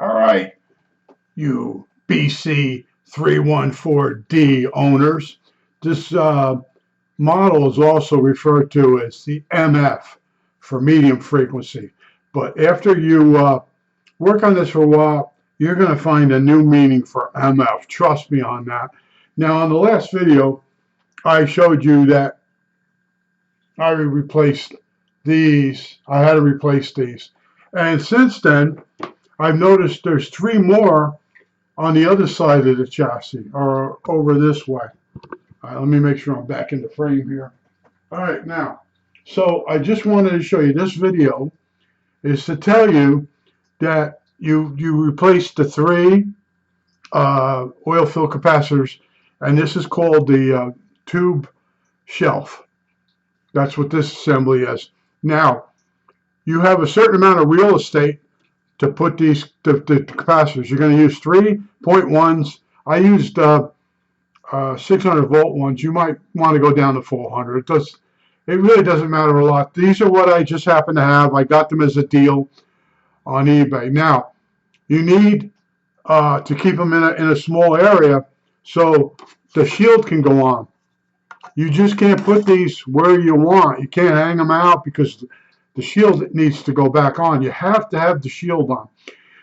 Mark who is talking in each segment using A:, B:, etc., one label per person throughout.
A: All right, you BC314D owners. This model is also referred to as the MF for medium frequency. But after you work on this for a while, you're going to find a new meaning for MF. Trust me on that. Now, on the last video, I showed you that I replaced these. I had to replace these. And since then, I've noticed there's 3 more on the other side of the chassis, or over this way. All right, let me make sure I'm back in the frame here. All right, now, so I just wanted to show you, this video is to tell you that you replace the 3 oil fill capacitors, and this is called the tube shelf. That's what this assembly is. Now, you have a certain amount of real estate to put these the capacitors. You're going to use 3.1s. I used 600 volt ones. You might want to go down to 400. It really doesn't matter a lot. These are what I just happen to have. I got them as a deal on eBay. Now, you need to keep them in a small area so the shield can go on. You just can't put these where you want. You can't hang them out because the shield needs to go back on. You have to have the shield on.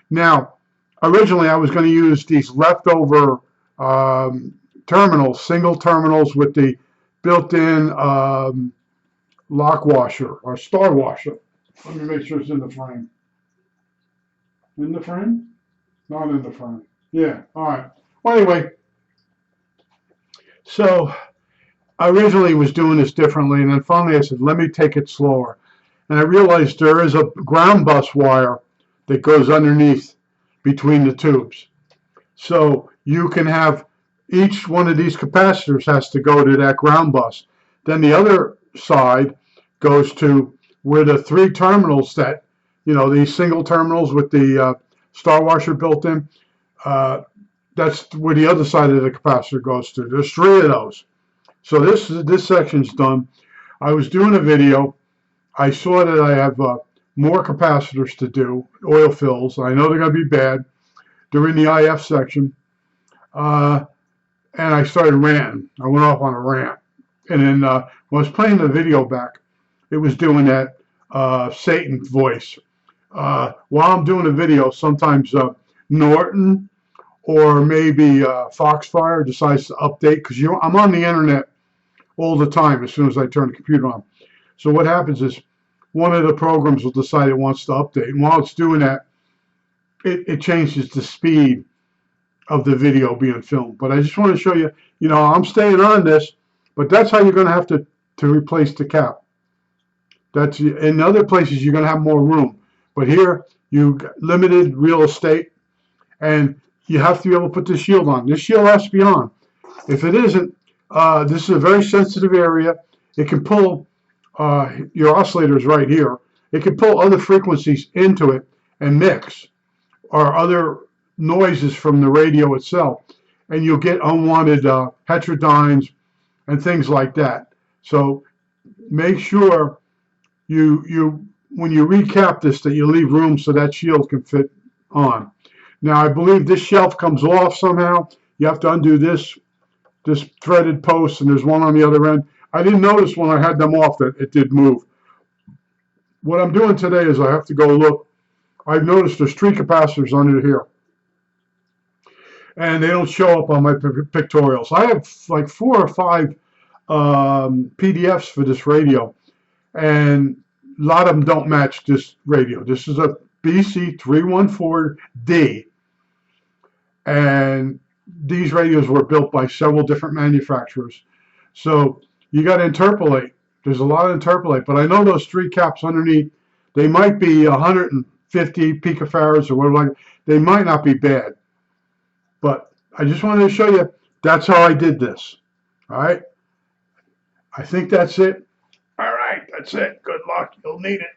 A: Now, originally I was going to use these leftover terminals, single terminals with the built-in lock washer or star washer. Let me make sure it's in the frame. In the frame? Not in the frame. Yeah, all right. Well, anyway, so I originally was doing this differently, and then finally I said, let me take it slower. And I realized there is a ground bus wire that goes underneath between the tubes. So you can have each one of these capacitors has to go to that ground bus. Then the other side goes to where the 3 terminals that, you know, these single terminals with the star washer built in, that's where the other side of the capacitor goes to. There's 3 of those. So this section's done. I was doing a video. I saw that I have more capacitors to do, oil fills. I know they're going to be bad. They're in the IF section. And I started ranting. I went off on a rant. And then when I was playing the video back, it was doing that Satan voice. While I'm doing a video, sometimes Norton or maybe Foxfire decides to update, because I'm on the internet all the time as soon as I turn the computer on. So what happens is one of the programs will decide it wants to update. And while it's doing that, it changes the speed of the video being filmed. But I just want to show you, you know, I'm staying on this, but that's how you're going to have to replace the cap. That's in other places you're going to have more room. But here, you got limited real estate, and you have to be able to put the shield on. This shield has to be on. If it isn't, this is a very sensitive area. It can pull your oscillators right here. It can pull other frequencies into it and mix, or other noises from the radio itself, and you'll get unwanted heterodynes and things like that. So make sure when you recap this, that you leave room so that shield can fit on. Now, I believe this shelf comes off somehow. You have to undo this threaded post, and there's one on the other end. I didn't notice when I had them off that it did move. What I'm doing today is I have to go look. I've noticed there's 3 capacitors under here, and they don't show up on my pictorials. I have like 4 or 5 PDFs for this radio, and a lot of them don't match this radio. This is a BC314D, and these radios were built by several different manufacturers. So you got to interpolate. There's a lot to interpolate, but I know those 3 caps underneath, they might be 150 picofarads or whatever. They might not be bad, but I just wanted to show you that's how I did this. All right, I think that's it. All right, that's it. Good luck. You'll need it.